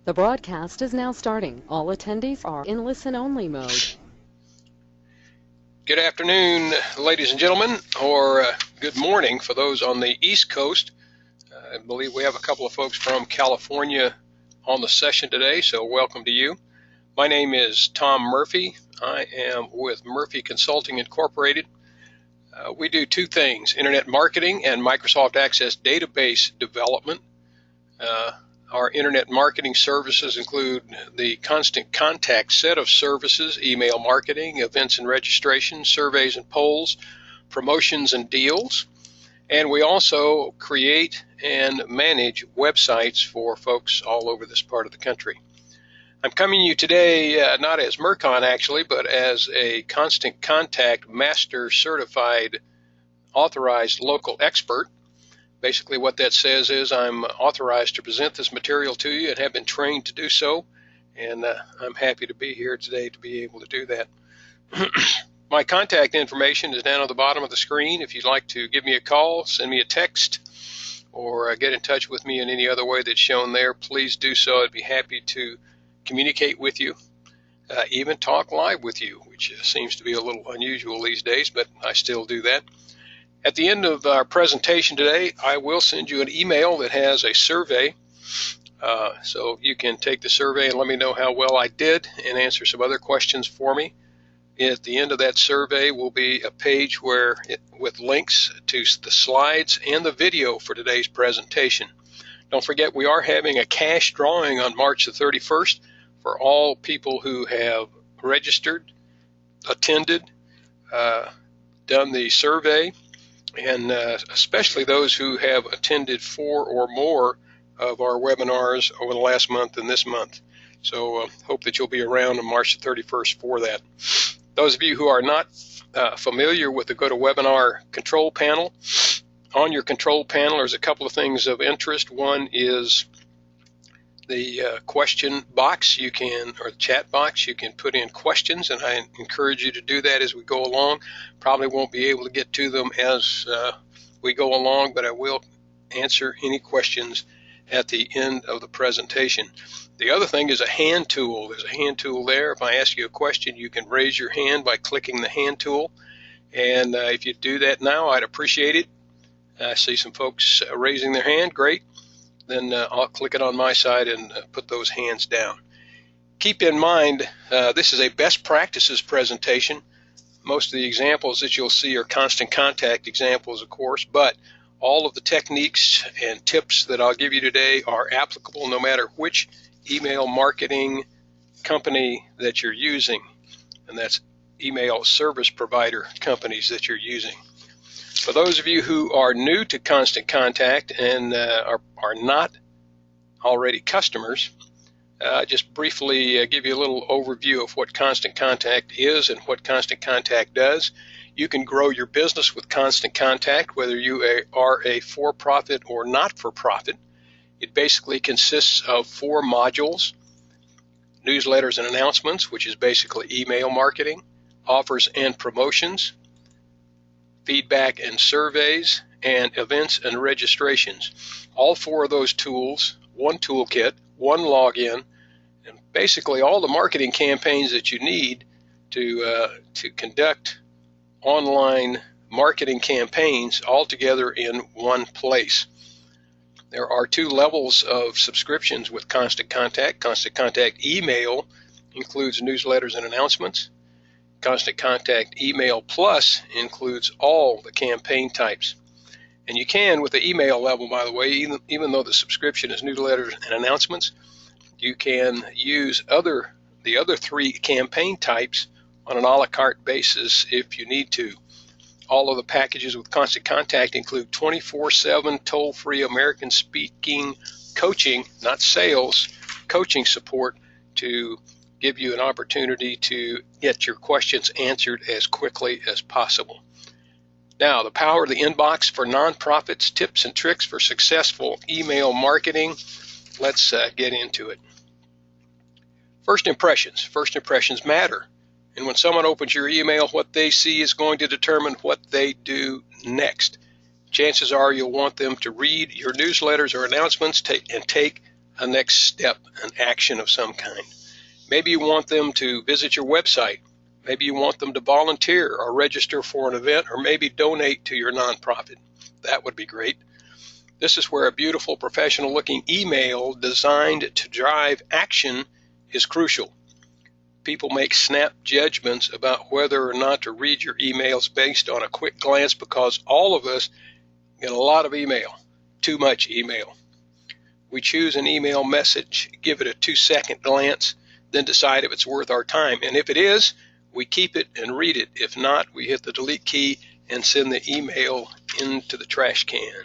The broadcast is now starting. All attendees are in listen-only mode. Good afternoon, ladies and gentlemen, or good morning for those on the East Coast. I believe we have a couple of folks from California on the session today, so welcome to you. My name is Tom Murphy. I am with Murphy Consulting Incorporated. We do two things, internet marketing and Microsoft Access database development. Our internet marketing services include the Constant Contact set of services, email marketing, events and registration, surveys and polls, promotions and deals. And we also create and manage websites for folks all over this part of the country. I'm coming to you today not as Mercon actually, but as a Constant Contact Master Certified Authorized Local Expert. Basically what that says is I'm authorized to present this material to you and have been trained to do so, and I'm happy to be here today to be able to do that. My contact information is down at the bottom of the screen. If you'd like to give me a call, send me a text, or get in touch with me in any other way that's shown there, please do so. I'd be happy to communicate with you, even talk live with you, which seems to be a little unusual these days, but I still do that. At the end of our presentation today, I will send you an email that has a survey, so you can take the survey and let me know how well I did and answer some other questions for me. At the end of that survey will be a page with links to the slides and the video for today's presentation. Don't forget, we are having a cash drawing on March the 31st for all people who have registered, attended, done the survey, and especially those who have attended 4 or more of our webinars over the last month and this month. So hope that you'll be around on March the 31st for that. Those of you who are not familiar with the Gotowebinar control panel, on your control panel there's a couple of things of interest. One is the question box, or the chat box. You can put in questions, and I encourage you to do that as we go along. Probably won't be able to get to them as we go along, but I will answer any questions at the end of the presentation. The other thing is a hand tool. There's a hand tool there. If I ask you a question, you can raise your hand by clicking the hand tool, and if you do that now, I'd appreciate it. I see some folks raising their hand. Great. Then I'll click it on my side and put those hands down. Keep in mind, this is a best practices presentation. Most of the examples that you'll see are constant contact examples, of course, but all of the techniques and tips that I'll give you today are applicable no matter which email marketing company that you're using, and that's email service provider companies that you're using. For those of you who are new to Constant Contact and are not already customers, just briefly give you a little overview of what Constant Contact is and what Constant Contact does. You can grow your business with Constant Contact, whether you are a for-profit or not-for-profit. It basically consists of 4 modules: newsletters and announcements, which is basically email marketing, offers and promotions, feedback and surveys, and events and registrations. All 4 of those tools, one toolkit, one login, and basically all the marketing campaigns that you need to conduct online marketing campaigns all together in one place. There are 2 levels of subscriptions with Constant Contact. Constant Contact Email includes newsletters and announcements. Constant Contact Email Plus includes all the campaign types. And you can, with the email level, by the way, even though the subscription is newsletters and announcements, you can use the other 3 campaign types on an a la carte basis if you need to. All of the packages with Constant Contact include 24/7 toll-free American speaking coaching, not sales, coaching support to give you an opportunity to get your questions answered as quickly as possible. Now, the power of the inbox for nonprofits, tips and tricks for successful email marketing. Let's get into it. First impressions. First impressions matter. And when someone opens your email, what they see is going to determine what they do next. Chances are you'll want them to read your newsletters or announcements and take a next step, an action of some kind. Maybe you want them to visit your website. Maybe you want them to volunteer or register for an event, or maybe donate to your nonprofit. That would be great. This is where a beautiful professional looking email designed to drive action is crucial. People make snap judgments about whether or not to read your emails based on a quick glance, because all of us get a lot of email, too much email. We choose an email message, give it a 2-second glance, then decide if it's worth our time. And if it is, we keep it and read it. If not, we hit the delete key and send the email into the trash can.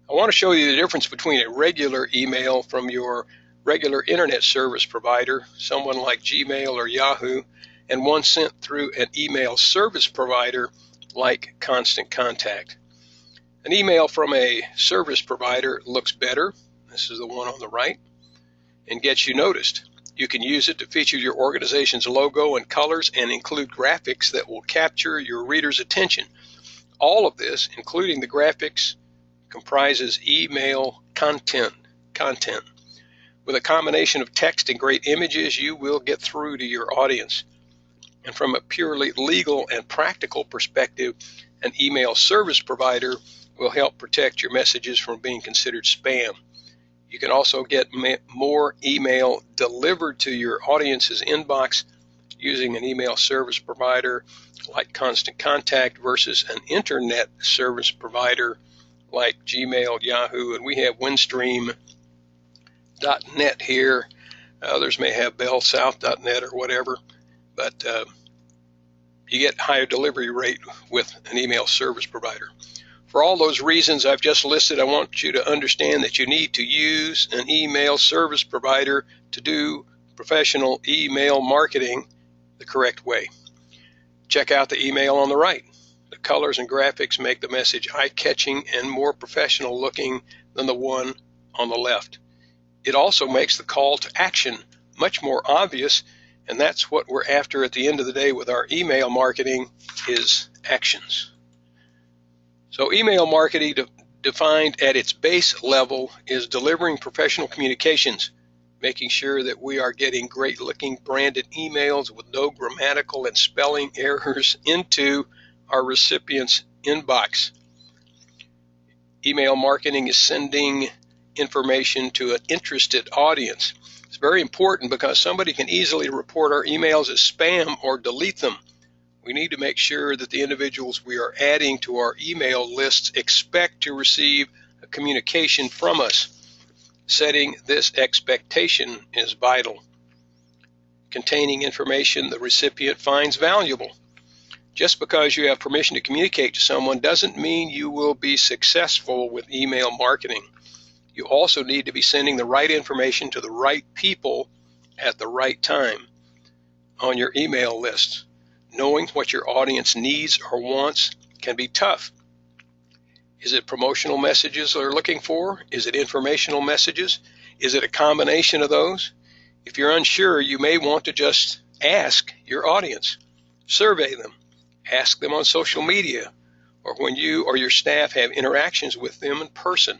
I want to show you the difference between a regular email from your regular internet service provider, someone like Gmail or Yahoo, and one sent through an email service provider like Constant Contact. An email from a service provider looks better, this is the one on the right, and gets you noticed. You can use it to feature your organization's logo and colors and include graphics that will capture your reader's attention. All of this, including the graphics, comprises email content. With a combination of text and great images, you will get through to your audience. And from a purely legal and practical perspective, an email service provider will help protect your messages from being considered spam. You can also get more email delivered to your audience's inbox using an email service provider like Constant Contact versus an internet service provider like Gmail, Yahoo, and we have Windstream.net here. Others may have BellSouth.net or whatever, but you get higher delivery rate with an email service provider. For all those reasons I've just listed, I want you to understand that you need to use an email service provider to do professional email marketing the correct way. Check out the email on the right. The colors and graphics make the message eye-catching and more professional looking than the one on the left. It also makes the call to action much more obvious, and that's what we're after at the end of the day with our email marketing is actions. So email marketing defined at its base level is delivering professional communications, making sure that we are getting great looking branded emails with no grammatical and spelling errors into our recipient's inbox. Email marketing is sending information to an interested audience. It's very important because somebody can easily report our emails as spam or delete them. We need to make sure that the individuals we are adding to our email lists expect to receive a communication from us. Setting this expectation is vital. Containing information the recipient finds valuable. Just because you have permission to communicate to someone doesn't mean you will be successful with email marketing. You also need to be sending the right information to the right people at the right time on your email list. Knowing what your audience needs or wants can be tough. Is it promotional messages they're looking for? Is it informational messages? Is it a combination of those? If you're unsure, you may want to just ask your audience. Survey them. Ask them on social media or when you or your staff have interactions with them in person.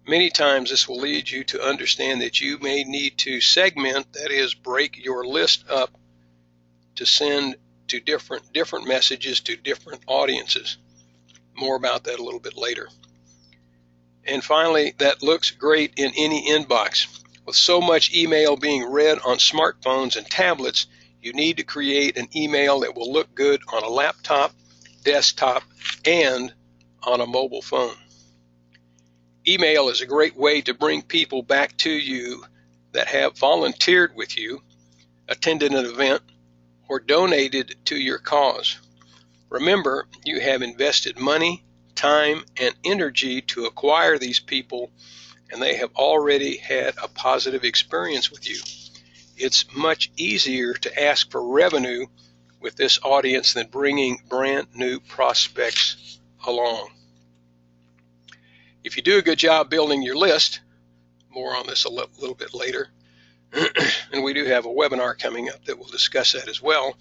Many times this will lead you to understand that you may need to segment, that is, break your list up to send to different messages to different audiences. More about that a little bit later. And finally, that looks great in any inbox. With so much email being read on smartphones and tablets, you need to create an email that will look good on a laptop, desktop, and on a mobile phone. Email is a great way to bring people back to you that have volunteered with you, attended an event, or donated to your cause. Remember, you have invested money, time, and energy to acquire these people, and they have already had a positive experience with you. It's much easier to ask for revenue with this audience than bringing brand new prospects along. If you do a good job building your list, more on this a little bit later, and we do have a webinar coming up that will discuss that as well,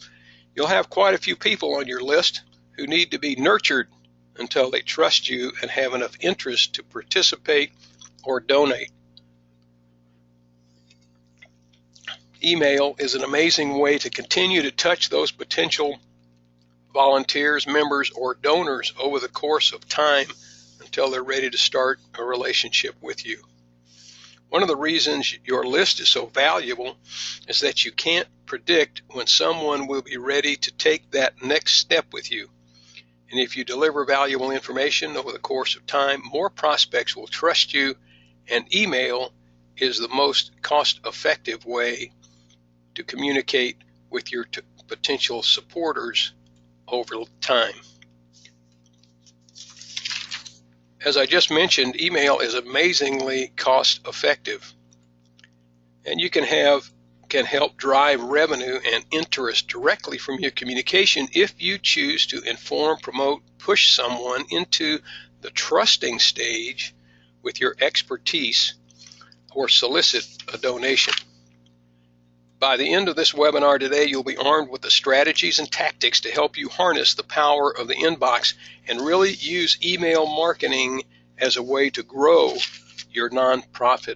you'll have quite a few people on your list who need to be nurtured until they trust you and have enough interest to participate or donate. Email is an amazing way to continue to touch those potential volunteers, members, or donors over the course of time until they're ready to start a relationship with you. One of the reasons your list is so valuable is that you can't predict when someone will be ready to take that next step with you. And if you deliver valuable information over the course of time, more prospects will trust you, and email is the most cost-effective way to communicate with your potential supporters over time. As I just mentioned, email is amazingly cost-effective, and you can help drive revenue and interest directly from your communication if you choose to inform, promote, push someone into the trusting stage with your expertise or solicit a donation. By the end of this webinar today, you'll be armed with the strategies and tactics to help you harness the power of the inbox and really use email marketing as a way to grow your nonprofit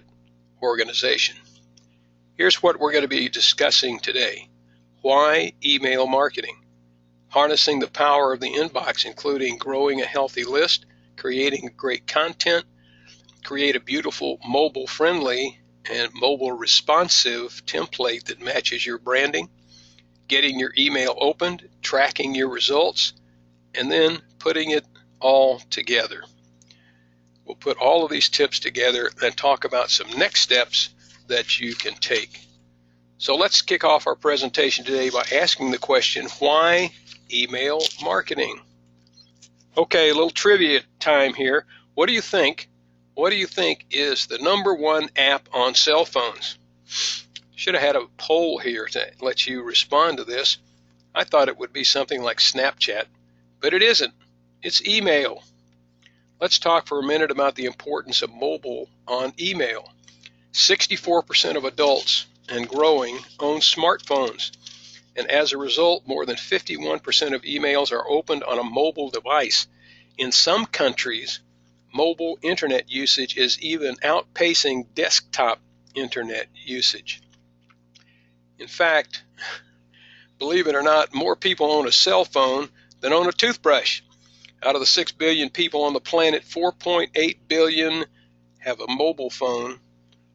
organization. Here's what we're going to be discussing today. Why email marketing? Harnessing the power of the inbox, including growing a healthy list, creating great content, create a beautiful mobile-friendly and mobile responsive template that matches your branding, getting your email opened, tracking your results, and then putting it all together. We'll put all of these tips together and talk about some next steps that you can take. So let's kick off our presentation today by asking the question, why email marketing? Okay, a little trivia time here. What do you think is the #1 app on cell phones? Should have had a poll here to let you respond to this. I thought it would be something like Snapchat, but it isn't. It's email. Let's talk for a minute about the importance of mobile on email. 64% of adults and growing own smartphones, and as a result, more than 51% of emails are opened on a mobile device. In some countries, mobile internet usage is even outpacing desktop internet usage. In fact, believe it or not, more people own a cell phone than own a toothbrush. Out of the 6 billion people on the planet, 4.8 billion have a mobile phone,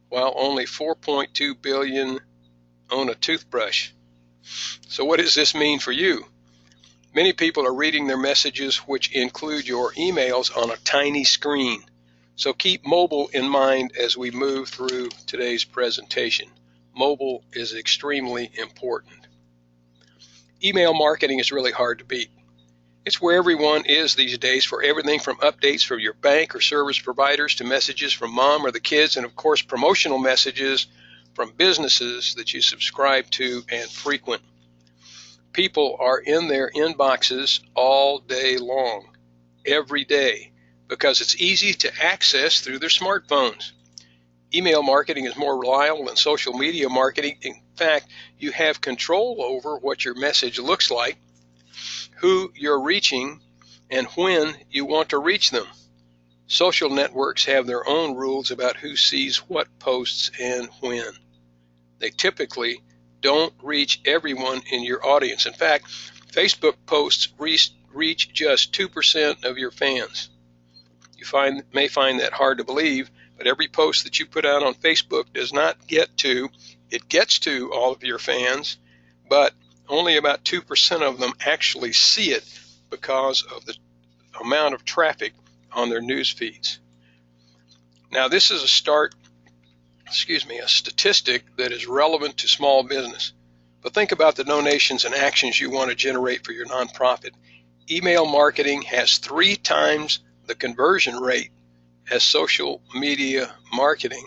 while only 4.2 billion own a toothbrush. So what does this mean for you? Many people are reading their messages, which include your emails, on a tiny screen. So keep mobile in mind as we move through today's presentation. Mobile is extremely important. Email marketing is really hard to beat. It's where everyone is these days, for everything from updates from your bank or service providers to messages from mom or the kids, and of course promotional messages from businesses that you subscribe to and frequent. People are in their inboxes all day long, every day, because it's easy to access through their smartphones. Email marketing is more reliable than social media marketing. In fact, you have control over what your message looks like, who you're reaching, and when you want to reach them. Social networks have their own rules about who sees what posts and when. They typically don't reach everyone in your audience. In fact, Facebook posts reach just 2% of your fans. You may find that hard to believe, but every post that you put out on Facebook does not get to, it gets to all of your fans, but only about 2% of them actually see it because of the amount of traffic on their news feeds. Now, this is a statistic that is relevant to small business. But think about the donations and actions you want to generate for your nonprofit. Email marketing has 3 times the conversion rate as social media marketing,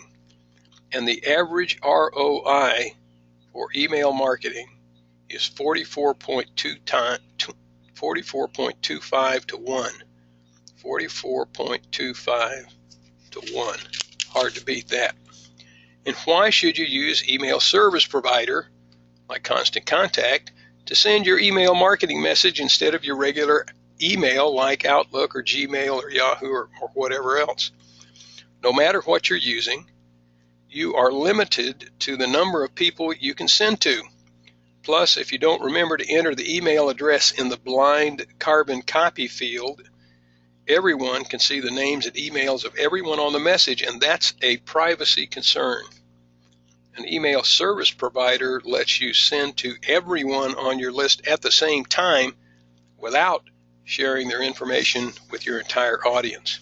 and the average ROI for email marketing is 44.25 to 1. 44.25 to 1. Hard to beat that. And why should you use email service provider like Constant Contact to send your email marketing message instead of your regular email like Outlook or Gmail or Yahoo or whatever else? No matter what you're using, you are limited to the number of people you can send to. Plus, if you don't remember to enter the email address in the blind carbon copy field, everyone can see the names and emails of everyone on the message, and that's a privacy concern. An email service provider lets you send to everyone on your list at the same time without sharing their information with your entire audience.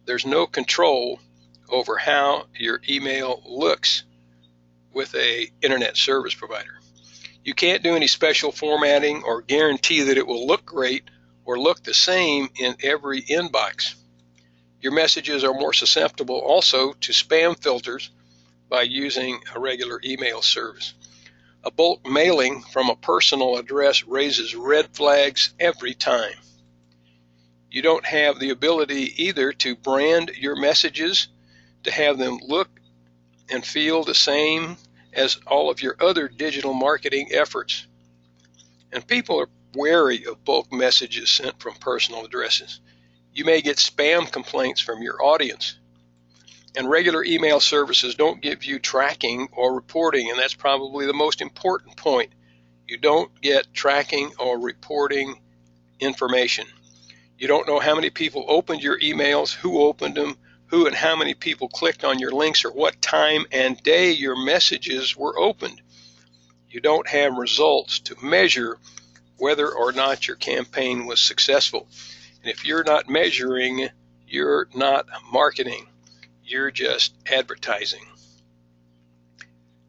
There's no control over how your email looks with an internet service provider. You can't do any special formatting or guarantee that it will look great or look the same in every inbox. Your messages are more susceptible also to spam filters by using a regular email service. A bulk mailing from a personal address raises red flags every time. You don't have the ability either to brand your messages, to have them look and feel the same as all of your other digital marketing efforts. And people are wary of bulk messages sent from personal addresses. You may get spam complaints from your audience. And regular email services don't give you tracking or reporting, and that's probably the most important point. You don't get tracking or reporting information. You don't know how many people opened your emails, who opened them, who and how many people clicked on your links, or what time and day your messages were opened. You don't have results to measure whether or not your campaign was successful. And if you're not measuring, you're not marketing. You're just advertising.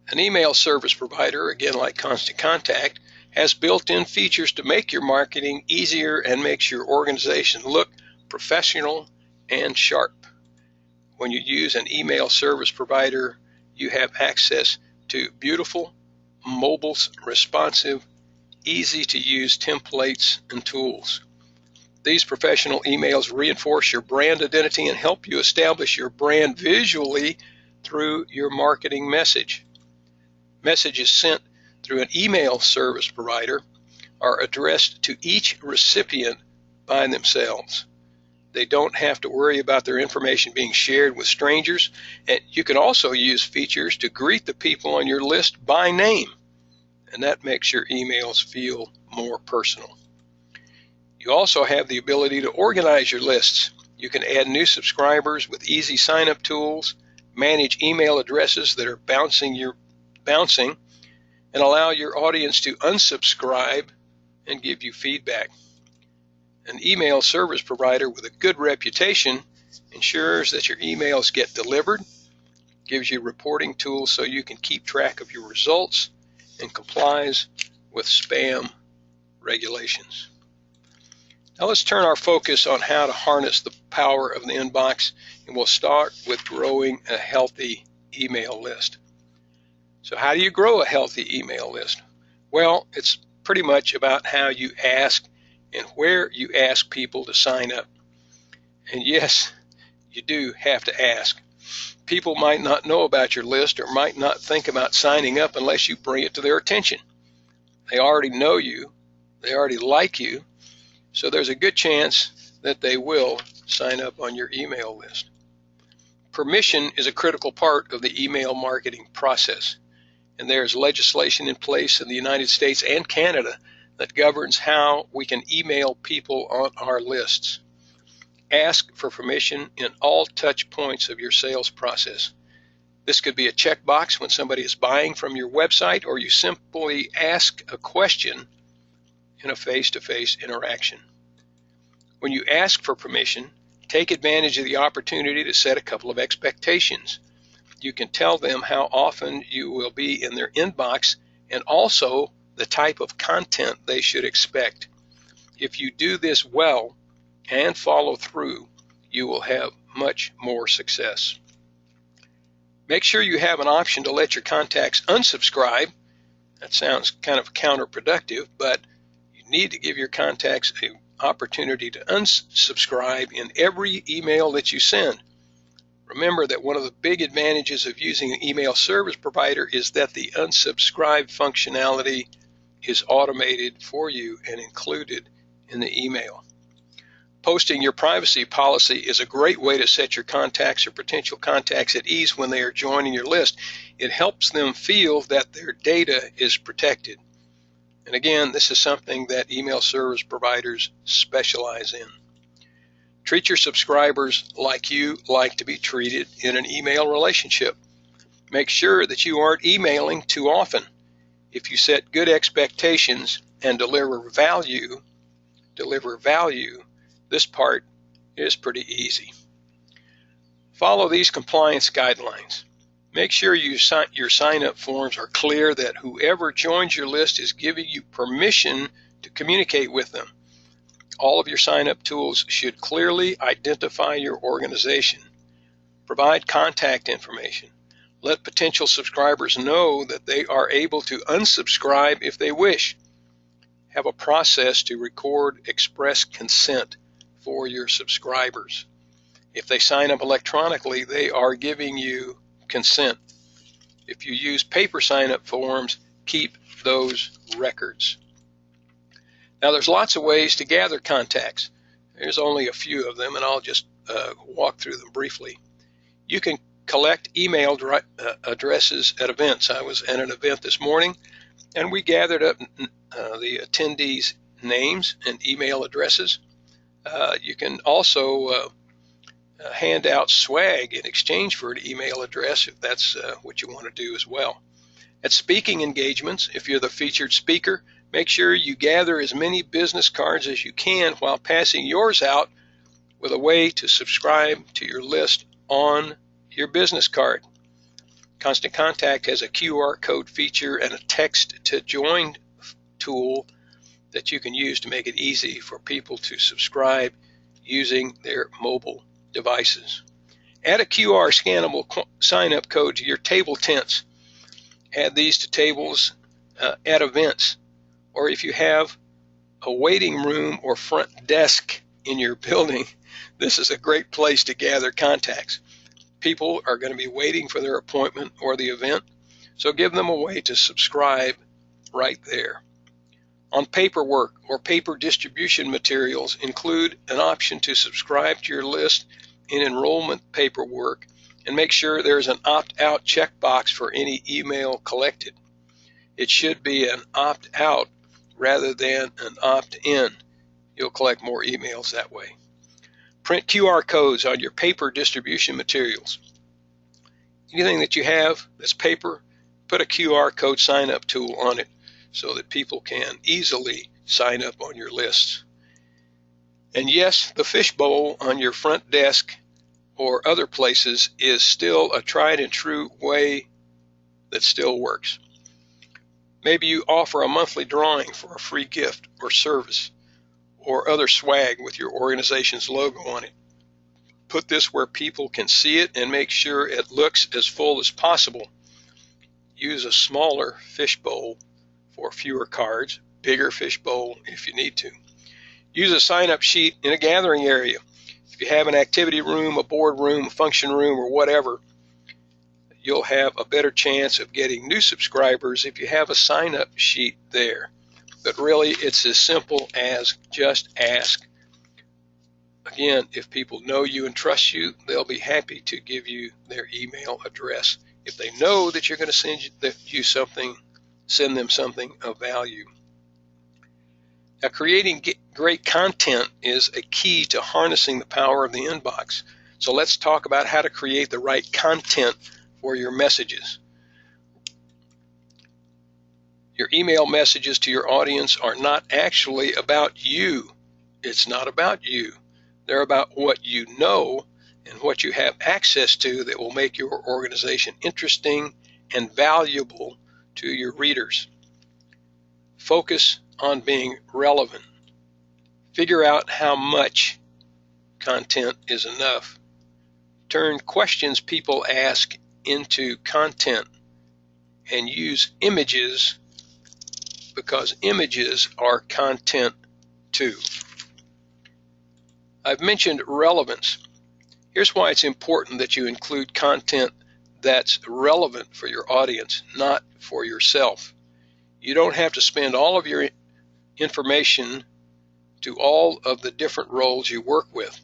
An email service provider, again like Constant Contact, has built-in features to make your marketing easier and makes your organization look professional and sharp. When you use an email service provider, you have access to beautiful, mobile, responsive, easy-to-use templates and tools. These professional emails reinforce your brand identity and help you establish your brand visually through your marketing message. Messages sent through an email service provider are addressed to each recipient by themselves. They don't have to worry about their information being shared with strangers, and you can also use features to greet the people on your list by name, and that makes your emails feel more personal. You also have the ability to organize your lists. You can add new subscribers with easy sign-up tools, manage email addresses that are bouncing, and allow your audience to unsubscribe and give you feedback. An email service provider with a good reputation ensures that your emails get delivered, gives you reporting tools so you can keep track of your results, and complies with spam regulations. Now let's turn our focus on how to harness the power of the inbox, and we'll start with growing a healthy email list. So how do you grow a healthy email list? Well, it's pretty much about how you ask and where you ask people to sign up. And yes, you do have to ask. People might not know about your list or might not think about signing up unless you bring it to their attention. They already know you, they already like you, so there's a good chance that they will sign up on your email list. Permission is a critical part of the email marketing process, and there's legislation in place in the United States and Canada that governs how we can email people on our lists. Ask for permission in all touch points of your sales process. This could be a checkbox when somebody is buying from your website, or you simply ask a question in a face-to-face interaction. When you ask for permission, take advantage of the opportunity to set a couple of expectations. You can tell them how often you will be in their inbox and also the type of content they should expect. If you do this well and follow through, you will have much more success. Make sure you have an option to let your contacts unsubscribe. That sounds kind of counterproductive, but you need to give your contacts an opportunity to unsubscribe in every email that you send. Remember that one of the big advantages of using an email service provider is that the unsubscribe functionality is automated for you and included in the email. Posting your privacy policy is a great way to set your contacts or potential contacts at ease when they are joining your list. It helps them feel that their data is protected. And again, this is something that email service providers specialize in. Treat your subscribers like you like to be treated in an email relationship. Make sure that you aren't emailing too often. If you set good expectations and deliver value, this part is pretty easy. Follow these compliance guidelines. Make sure your sign-up forms are clear that whoever joins your list is giving you permission to communicate with them. All of your sign-up tools should clearly identify your organization. Provide contact information. Let potential subscribers know that they are able to unsubscribe if they wish. Have a process to record express consent for your subscribers. If they sign up electronically, they are giving you consent. If you use paper sign-up forms, keep those records. Now, there's lots of ways to gather contacts. There's only a few of them, and I'll just walk through them briefly. You can collect email addresses at events. I was at an event this morning, and we gathered up the attendees' names and email addresses. You can also hand out swag in exchange for an email address if that's what you want to do as well. At speaking engagements, if you're the featured speaker, make sure you gather as many business cards as you can while passing yours out with a way to subscribe to your list on your business card. Constant Contact has a QR code feature and a text to join tool that you can use to make it easy for people to subscribe using their mobile devices. Add a QR scannable sign-up code to your table tents. Add these to tables at events, or if you have a waiting room or front desk in your building, this is a great place to gather contacts. People are going to be waiting for their appointment or the event, so give them a way to subscribe right there. On paperwork or paper distribution materials, include an option to subscribe to your list in enrollment paperwork, and make sure there's an opt-out checkbox for any email collected. It should be an opt-out rather than an opt-in. You'll collect more emails that way. Print QR codes on your paper distribution materials. Anything that you have that's paper, put a QR code sign-up tool on it so that people can easily sign up on your lists. And yes, the fishbowl on your front desk or other places is still a tried and true way that still works. Maybe you offer a monthly drawing for a free gift or service or other swag with your organization's logo on it. Put this where people can see it and make sure it looks as full as possible. Use a smaller fishbowl for fewer cards, bigger fishbowl if you need to. Use a sign-up sheet in a gathering area. If you have an activity room, a board room, a function room, or whatever, you'll have a better chance of getting new subscribers if you have a sign-up sheet there. But really, it's as simple as just ask. Again, if people know you and trust you, they'll be happy to give you their email address if they know that you're going to send them something of value. Now, creating great content is a key to harnessing the power of the inbox. So let's talk about how to create the right content for your messages. Your email messages to your audience are not actually about you. It's not about you. They're about what you know and what you have access to that will make your organization interesting and valuable to your readers. Focus on being relevant. Figure out how much content is enough. Turn questions people ask into content and use images because images are content too. I've mentioned relevance. Here's why it's important that you include content that's relevant for your audience, not for yourself. You don't have to spend all of your information to all of the different roles you work with.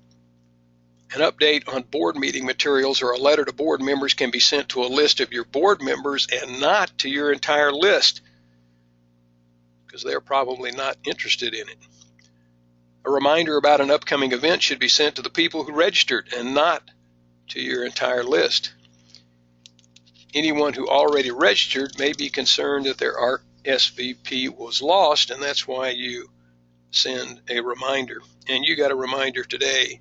An update on board meeting materials or a letter to board members can be sent to a list of your board members and not to your entire list, because they're probably not interested in it. A reminder about an upcoming event should be sent to the people who registered and not to your entire list. Anyone who already registered may be concerned that their RSVP was lost, and that's why you send a reminder. And you got a reminder today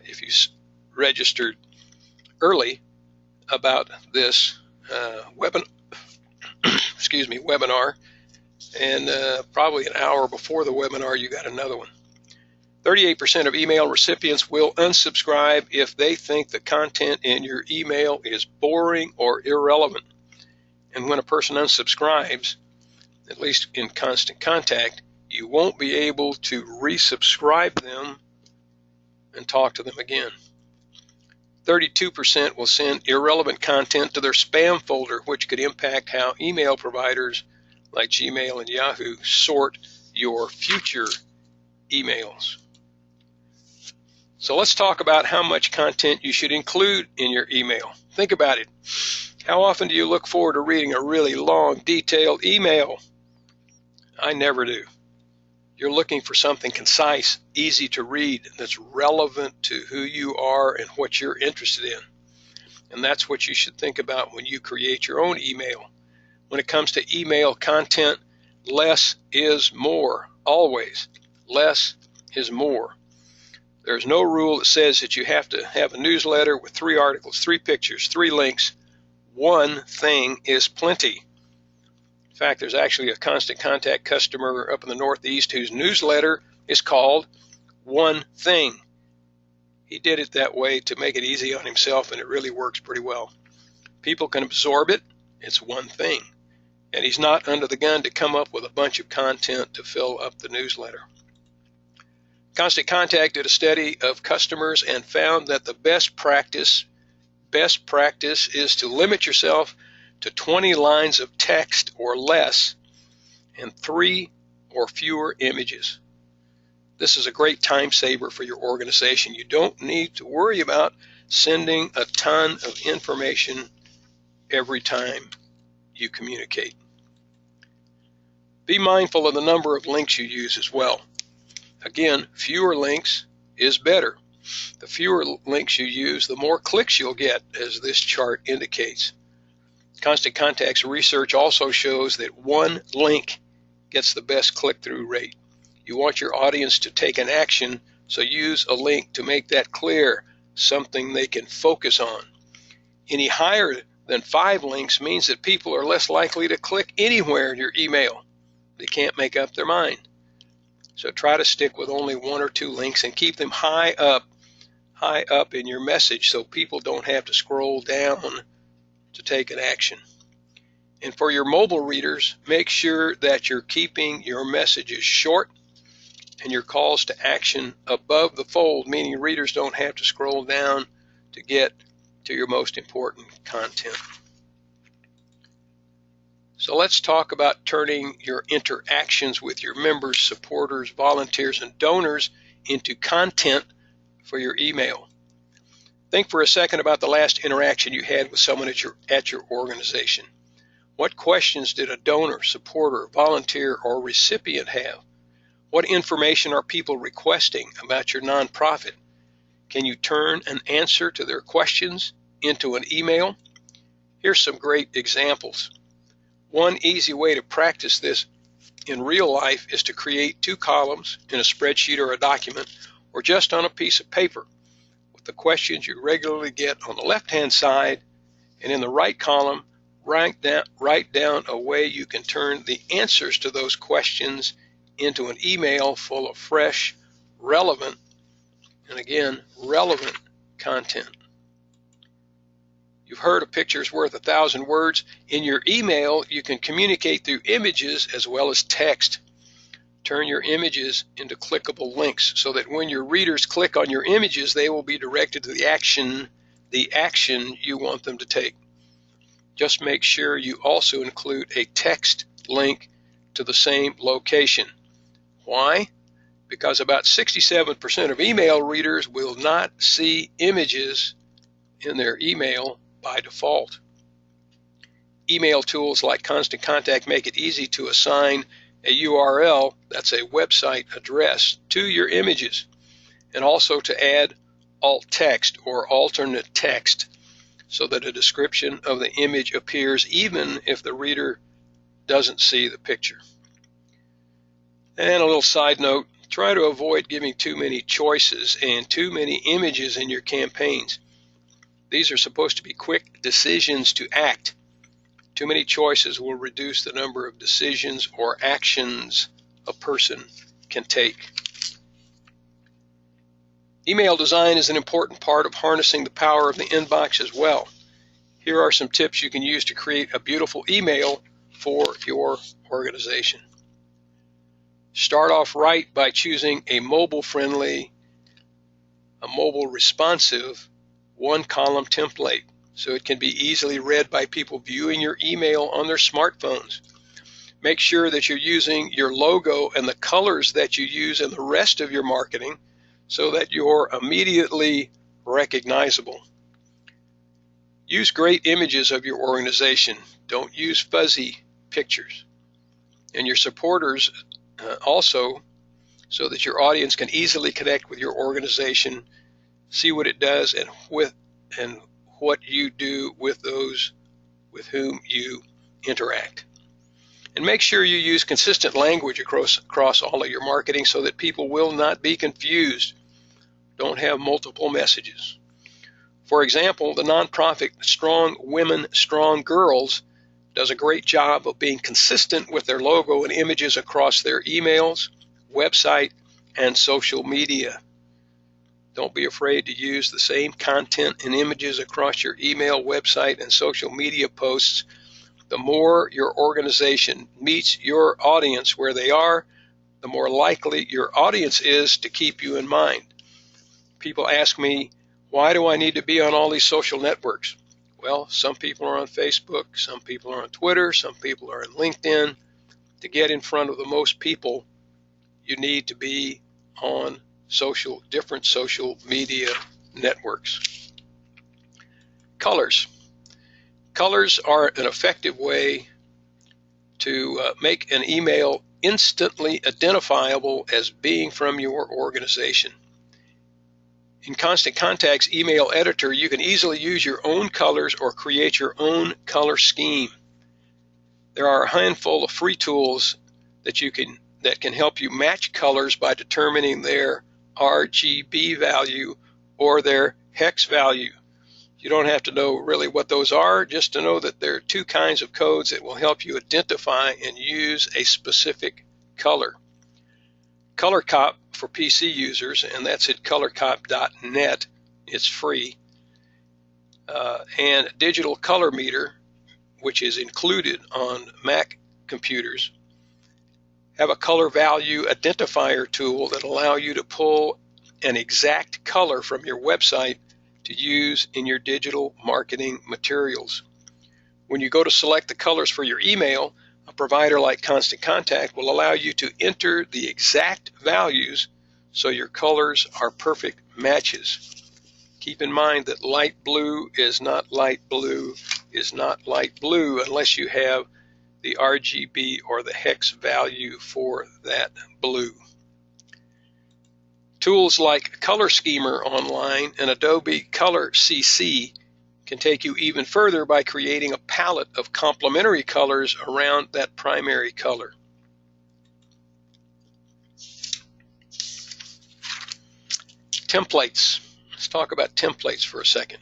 if you registered early about this webinar, and probably an hour before the webinar you got another one. 38% of email recipients will unsubscribe if they think the content in your email is boring or irrelevant. And when a person unsubscribes, at least in Constant Contact, you won't be able to resubscribe them and talk to them again. 32% will send irrelevant content to their spam folder, which could impact how email providers like Gmail and Yahoo sort your future emails. So let's talk about how much content you should include in your email. Think about it. How often do you look forward to reading a really long, detailed email? I never do. You're looking for something concise, easy to read, that's relevant to who you are and what you're interested in. And that's what you should think about when you create your own email. When it comes to email content, less is more, always. Less is more. There's no rule that says that you have to have a newsletter with 3 articles, 3 pictures, 3 links. One thing is plenty. In fact, there's actually a Constant Contact customer up in the Northeast whose newsletter is called One Thing. He did it that way to make it easy on himself, and it really works pretty well. People can absorb it. It's one thing. And he's not under the gun to come up with a bunch of content to fill up the newsletter. Constant Contact did a study of customers and found that the best practice is to limit yourself to 20 lines of text or less and 3 or fewer images. This is a great time saver for your organization. You don't need to worry about sending a ton of information every time you communicate. Be mindful of the number of links you use as well. Again, fewer links is better. The fewer links you use, the more clicks you'll get, as this chart indicates. Constant Contact's research also shows that one link gets the best click-through rate. You want your audience to take an action, so use a link to make that clear, something they can focus on. Any higher than 5 links means that people are less likely to click anywhere in your email. They can't make up their mind. So try to stick with only 1 or 2 links and keep them high up in your message so people don't have to scroll down to take an action. And for your mobile readers, make sure that you're keeping your messages short and your calls to action above the fold, meaning readers don't have to scroll down to get to your most important content. So let's talk about turning your interactions with your members, supporters, volunteers, and donors into content for your email. Think for a second about the last interaction you had with someone at your organization. What questions did a donor, supporter, volunteer, or recipient have? What information are people requesting about your nonprofit? Can you turn an answer to their questions into an email? Here's some great examples. One easy way to practice this in real life is to create 2 columns in a spreadsheet or a document, or just on a piece of paper, with the questions you regularly get on the left-hand side, and in the right column, write down a way you can turn the answers to those questions into an email full of fresh, relevant, and again, relevant content. You've heard a picture's worth 1,000 words. In your email, you can communicate through images as well as text. Turn your images into clickable links so that when your readers click on your images, they will be directed to the action you want them to take. Just make sure you also include a text link to the same location. Why? because about 67% of email readers will not see images in their email by default. Email tools like Constant Contact make it easy to assign a URL, that's a website address, to your images, and also to add alt text or alternate text so that a description of the image appears even if the reader doesn't see the picture. And a little side note, try to avoid giving too many choices and too many images in your campaigns. These are supposed to be quick decisions to act. Too many choices will reduce the number of decisions or actions a person can take. Email design is an important part of harnessing the power of the inbox as well. Here are some tips you can use to create a beautiful email for your organization. Start off right by choosing a mobile responsive one-column template so it can be easily read by people viewing your email on their smartphones. Make sure that you're using your logo and the colors that you use in the rest of your marketing so that you're immediately recognizable. Use great images of your organization. Don't use fuzzy pictures. And your supporters also, so that your audience can easily connect with your organization, see what it does, and what you do with those with whom you interact. And make sure you use consistent language across all of your marketing so that people will not be confused. Don't have multiple messages. For example, the nonprofit Strong Women, Strong Girls does a great job of being consistent with their logo and images across their emails, website, and social media. Don't be afraid to use the same content and images across your email, website, and social media posts. The more your organization meets your audience where they are, the more likely your audience is to keep you in mind. People ask me, why do I need to be on all these social networks? Well, some people are on Facebook, some people are on Twitter, some people are on LinkedIn. To get in front of the most people, you need to be on different social media networks. Colors. Colors are an effective way to make an email instantly identifiable as being from your organization. In Constant Contact's email editor, you can easily use your own colors or create your own color scheme. There are a handful of free tools that can help you match colors by determining their RGB value or their hex value. You don't have to know really what those are, just to know that there are two kinds of codes that will help you identify and use a specific color. ColorCop for PC users, and that's at colorcop.net. It's free. And Digital Color Meter, which is included on Mac computers, have a color value identifier tool that allow you to pull an exact color from your website to use in your digital marketing materials. When you go to select the colors for your email, a provider like Constant Contact will allow you to enter the exact values so your colors are perfect matches. Keep in mind that light blue is not light blue unless you have the RGB or the hex value for that blue. Tools like Color Schemer online and Adobe Color CC can take you even further by creating a palette of complementary colors around that primary color. Templates. Let's talk about templates for a second.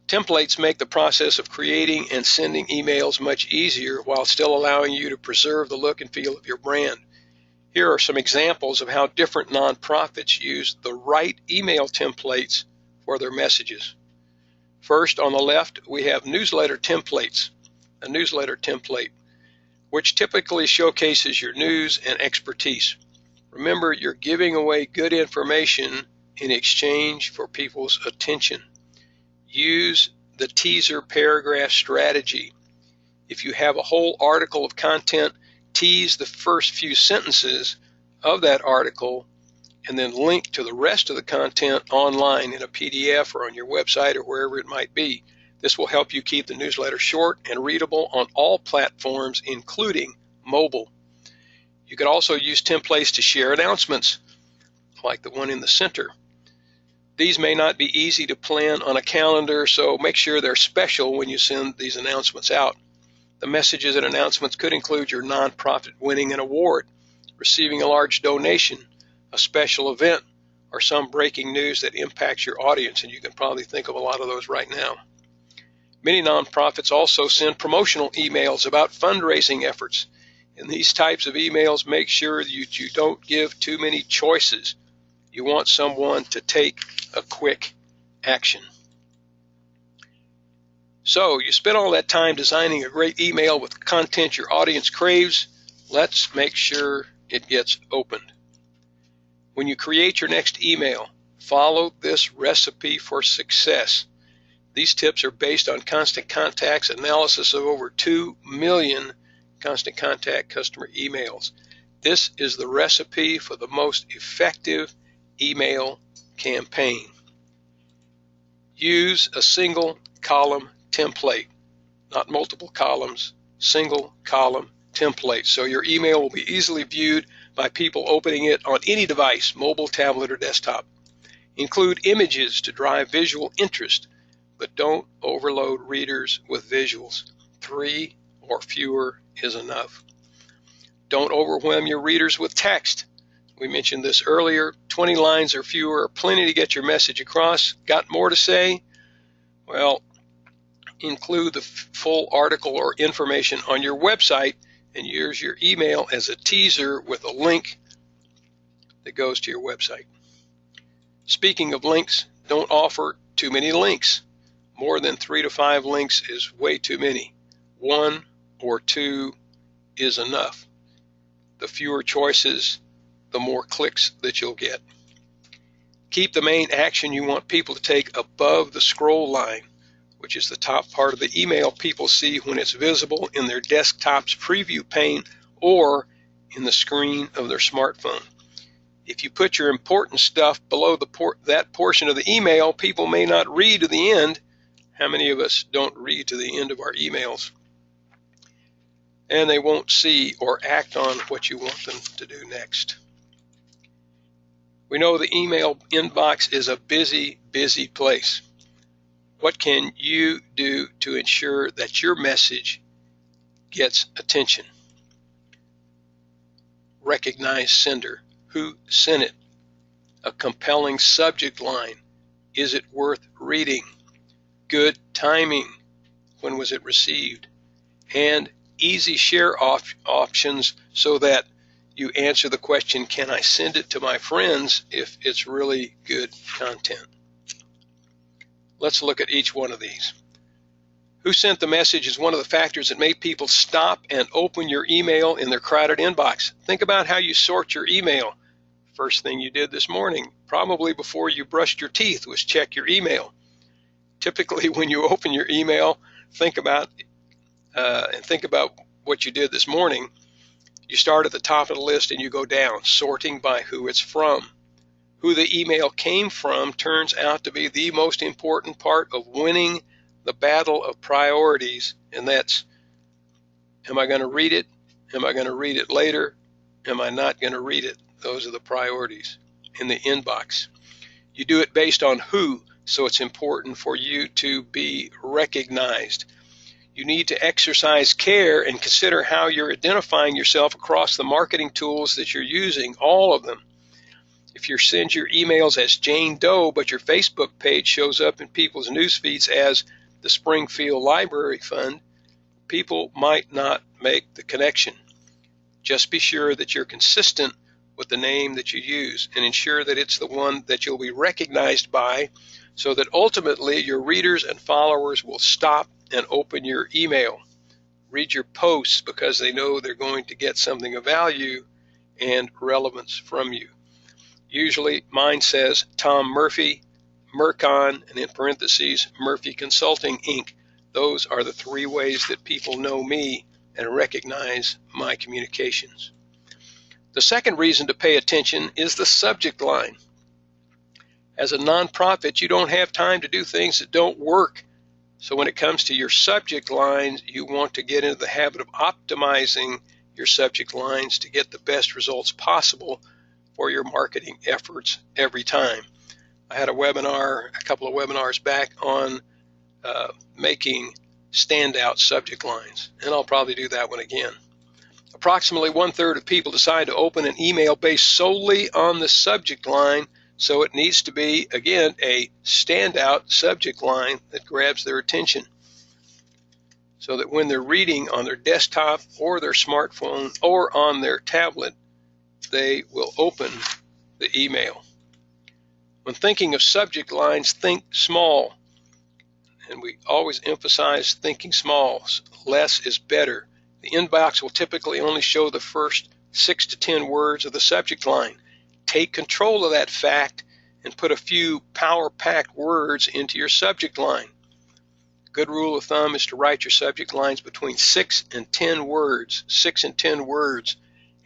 Templates make the process of creating and sending emails much easier while still allowing you to preserve the look and feel of your brand. Here are some examples of how different nonprofits use the right email templates for their messages. First, on the left, we have newsletter templates, a newsletter template, which typically showcases your news and expertise. Remember, you're giving away good information in exchange for people's attention. Use the teaser paragraph strategy. If you have a whole article of content, tease the first few sentences of that article and then link to the rest of the content online in a PDF or on your website or wherever it might be. This will help you keep the newsletter short and readable on all platforms, including mobile. You could also use templates to share announcements, like the one in the center. These may not be easy to plan on a calendar, so make sure they're special when you send these announcements out. The messages and announcements could include your nonprofit winning an award, receiving a large donation, a special event, or some breaking news that impacts your audience, and you can probably think of a lot of those right now. Many nonprofits also send promotional emails about fundraising efforts. In these types of emails, make sure that you don't give too many choices. You want someone to take a quick action. So you spent all that time designing a great email with content your audience craves. Let's make sure it gets opened. When you create your next email, follow this recipe for success. These tips are based on Constant Contact's analysis of over 2 million Constant Contact customer emails. This is the recipe for the most effective email campaign. Use a single column template, not multiple columns, single column template. So your email will be easily viewed by people opening it on any device, mobile, tablet, or desktop. Include images to drive visual interest, but don't overload readers with visuals. 3 or fewer is enough. Don't overwhelm your readers with text. We mentioned this earlier. 20 lines or fewer are plenty to get your message across. Got more to say? Well, include the full article or information on your website and use your email as a teaser with a link that goes to your website. Speaking of links, don't offer too many links. More than 3 to 5 links is way too many. 1 or 2 is enough. The fewer choices, the more clicks that you'll get. Keep the main action you want people to take above the scroll line, which is the top part of the email people see when it's visible in their desktop's preview pane or in the screen of their smartphone. If you put your important stuff below that portion of the email, people may not read to the end. How many of us don't read to the end of our emails? And they won't see or act on what you want them to do next. We know the email inbox is a busy, busy place. What can you do to ensure that your message gets attention? Recognize sender. Who sent it? A compelling subject line. Is it worth reading? Good timing. When was it received? And easy share options so that you answer the question, can I send it to my friends if it's really good content? Let's look at each one of these. Who sent the message is one of the factors that make people stop and open your email in their crowded inbox. Think about how you sort your email. First thing you did this morning, probably before you brushed your teeth, was check your email. Typically, when you open your email, think about what you did this morning. You start at the top of the list and you go down, sorting by who it's from. Who the email came from turns out to be the most important part of winning the battle of priorities, and that's, am I going to read it? Am I going to read it later? Am I not going to read it? Those are the priorities in the inbox. You do it based on who, so it's important for you to be recognized. You need to exercise care and consider how you're identifying yourself across the marketing tools that you're using, all of them. If you send your emails as Jane Doe, but your Facebook page shows up in people's news feeds as the Springfield Library Fund, people might not make the connection. Just be sure that you're consistent with the name that you use and ensure that it's the one that you'll be recognized by, so that ultimately your readers and followers will stop and open your email. Read your posts because they know they're going to get something of value and relevance from you. Usually mine says Tom Murphy, Mercon, and in parentheses, Murphy Consulting, Inc. Those are the 3 ways that people know me and recognize my communications. The second reason to pay attention is the subject line. As a nonprofit, you don't have time to do things that don't work. So when it comes to your subject lines, you want to get into the habit of optimizing your subject lines to get the best results possible for your marketing efforts every time. I had a couple of webinars back on making standout subject lines, and I'll probably do that one again. Approximately 1/3 of people decide to open an email based solely on the subject line, so it needs to be, again, a standout subject line that grabs their attention so that when they're reading on their desktop or their smartphone or on their tablet, they will open the email. When thinking of subject lines, think small. And we always emphasize thinking small. Less is better. The inbox will typically only show the first 6 to 10 words of the subject line. Take control of that fact and put a few power-packed words into your subject line. Good rule of thumb is to write your subject lines between 6 and 10 words. 6 and 10 words.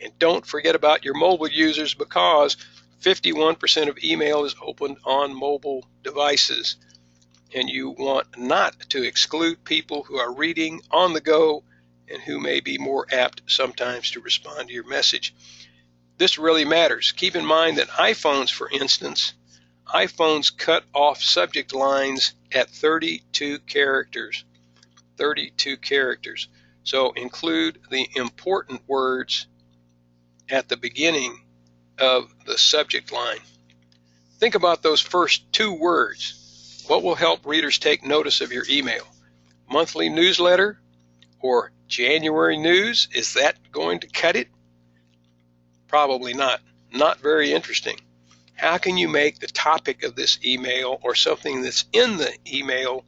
And don't forget about your mobile users, because 51% of email is opened on mobile devices. And you want not to exclude people who are reading on the go and who may be more apt sometimes to respond to your message. This really matters. Keep in mind that iPhones, for instance, iPhones cut off subject lines at 32 characters. 32 characters. So include the important words at the beginning of the subject line. Think about those first 2 words. What will help readers take notice of your email? Monthly newsletter or January news? Is that going to cut it? Probably not. Not very interesting. How can you make the topic of this email or something that's in the email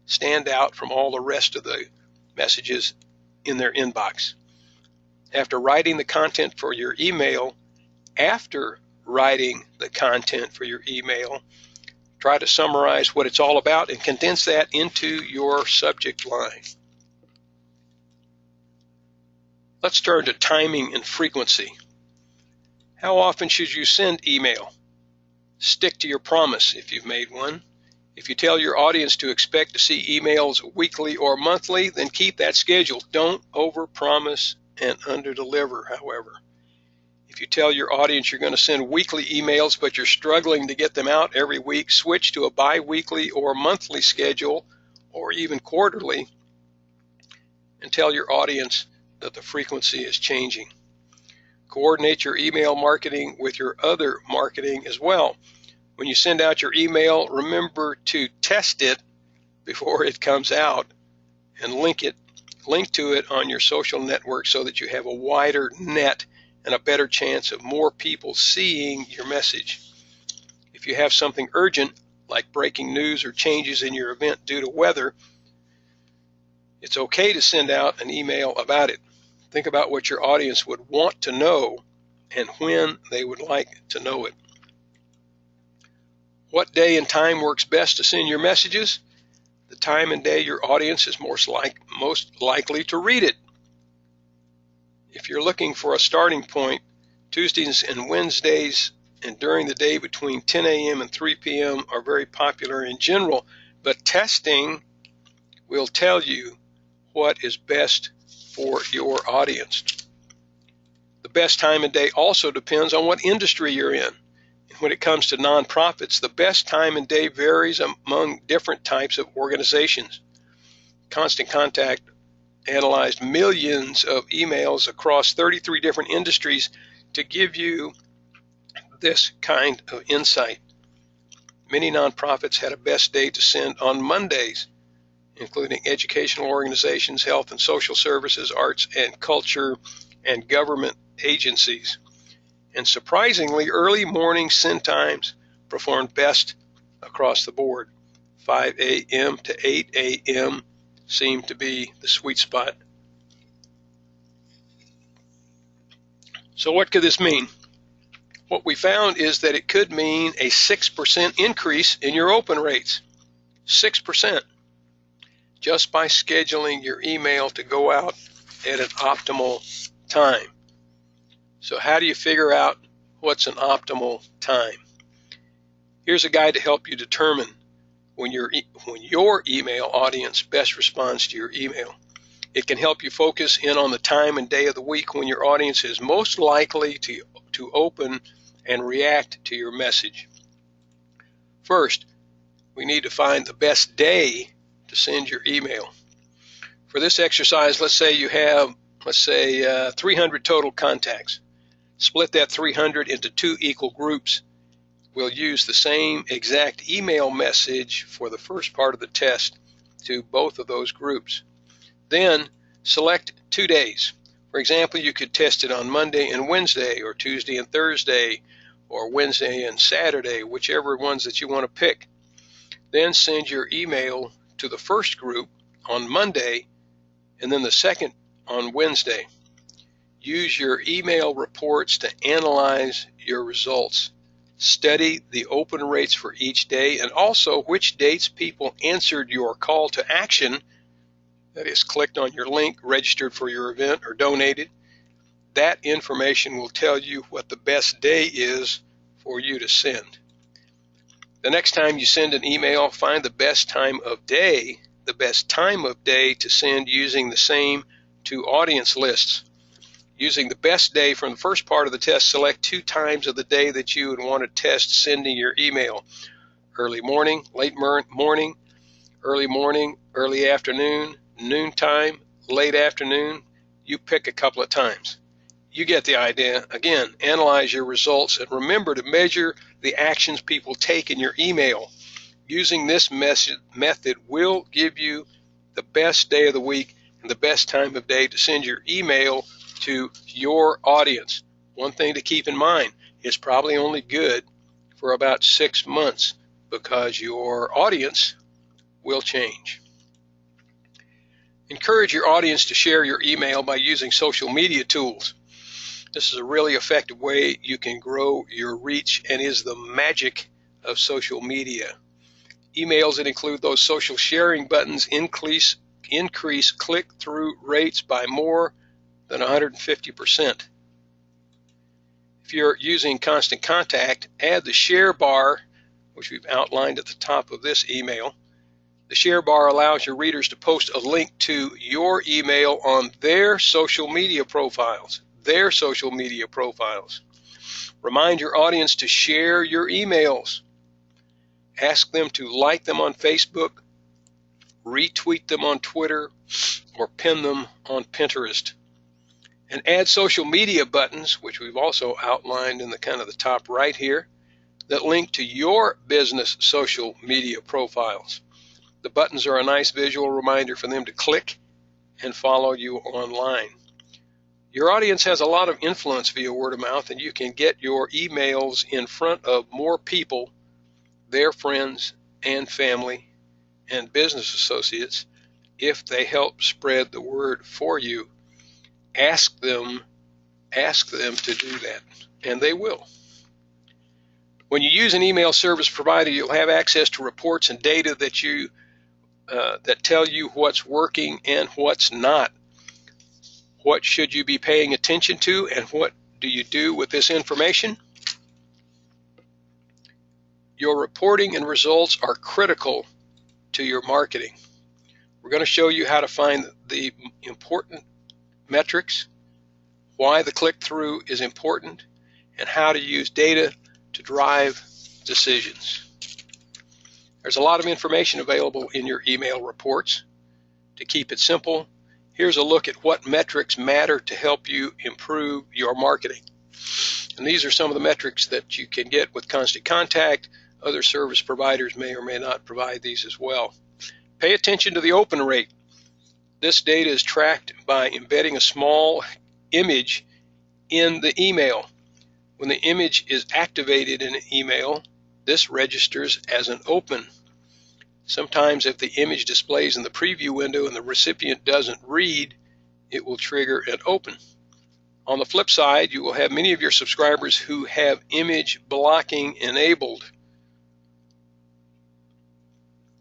stand out from all the rest of the messages in their inbox? After writing the content for your email, try to summarize what it's all about and condense that into your subject line. Let's turn to timing and frequency. How often should you send email? Stick to your promise if you've made one. If you tell your audience to expect to see emails weekly or monthly, then keep that schedule. Don't overpromise and underdeliver, however. If you tell your audience you're going to send weekly emails, but you're struggling to get them out every week, switch to a bi-weekly or monthly schedule, or even quarterly, and tell your audience that the frequency is changing. Coordinate your email marketing with your other marketing as well. When you send out your email, remember to test it before it comes out and link to it on your social network so that you have a wider net and a better chance of more people seeing your message. If you have something urgent, like breaking news or changes in your event due to weather, it's okay to send out an email about it. Think about what your audience would want to know and when they would like to know it. What day and time works best to send your messages? The time and day your audience is most likely to read it. If you're looking for a starting point, Tuesdays and Wednesdays and during the day between 10 a.m. and 3 p.m. are very popular in general, but testing will tell you what is best for your audience. The best time of day also depends on what industry you're in. When it comes to nonprofits, the best time and day varies among different types of organizations. Constant Contact analyzed millions of emails across 33 different industries to give you this kind of insight. Many nonprofits had a best day to send on Mondays, including educational organizations, health and social services, arts and culture, and government agencies. And surprisingly, early morning send times performed best across the board. 5 a.m. to 8 a.m. seemed to be the sweet spot. So what could this mean? What we found is that it could mean a 6% increase in your open rates. 6%. Just by scheduling your email to go out at an optimal time. So how do you figure out what's an optimal time? Here's a guide to help you determine when your email audience best responds to your email. It can help you focus in on the time and day of the week when your audience is most likely to open and react to your message. First, we need to find the best day to send your email. For this exercise, let's say you have, 300 total contacts. Split that 300 into 2 equal groups. We'll use the same exact email message for the first part of the test to both of those groups. Then select 2 days. For example, you could test it on Monday and Wednesday, or Tuesday and Thursday, or Wednesday and Saturday, whichever ones that you want to pick. Then send your email to the first group on Monday and then the second on Wednesday. Use your email reports to analyze your results. Study the open rates for each day and also which dates people answered your call to action, that is, clicked on your link, registered for your event, or donated. That information will tell you what the best day is for you to send. The next time you send an email, find the best time of day to send using the same 2 audience lists. Using the best day from the first part of the test, select 2 times of the day that you would want to test sending your email. Early morning, late morning, early afternoon, noontime, late afternoon. You pick a couple of times. You get the idea. Again, analyze your results and remember to measure the actions people take in your email. Using this method will give you the best day of the week and the best time of day to send your email to your audience. One thing to keep in mind, it's probably only good for about 6 months because your audience will change. Encourage your audience to share your email by using social media tools. This is a really effective way you can grow your reach and is the magic of social media. Emails that include those social sharing buttons increase click-through rates by more than 150%. If you're using Constant Contact, add the share bar, which we've outlined at the top of this email. The share bar allows your readers to post a link to your email on their social media profiles. Remind your audience to share your emails. Ask them to like them on Facebook, retweet them on Twitter, or pin them on Pinterest. And add social media buttons, which we've also outlined in the top right here, that link to your business social media profiles. The buttons are a nice visual reminder for them to click and follow you online. Your audience has a lot of influence via word of mouth, and you can get your emails in front of more people, their friends and family and business associates, if they help spread the word for you. Ask them to do that, and they will. When you use an email service provider, you'll have access to reports and data that tell you what's working and what's not. What should you be paying attention to, and what do you do with this information? Your reporting and results are critical to your marketing. We're going to show you how to find the important metrics, why the click-through is important, and how to use data to drive decisions. There's a lot of information available in your email reports. To keep it simple, here's a look at what metrics matter to help you improve your marketing. And these are some of the metrics that you can get with Constant Contact. Other service providers may or may not provide these as well. Pay attention to the open rate. This data is tracked by embedding a small image in the email. When the image is activated in an email, this registers as an open. Sometimes if the image displays in the preview window and the recipient doesn't read, it will trigger an open. On the flip side, you will have many of your subscribers who have image blocking enabled.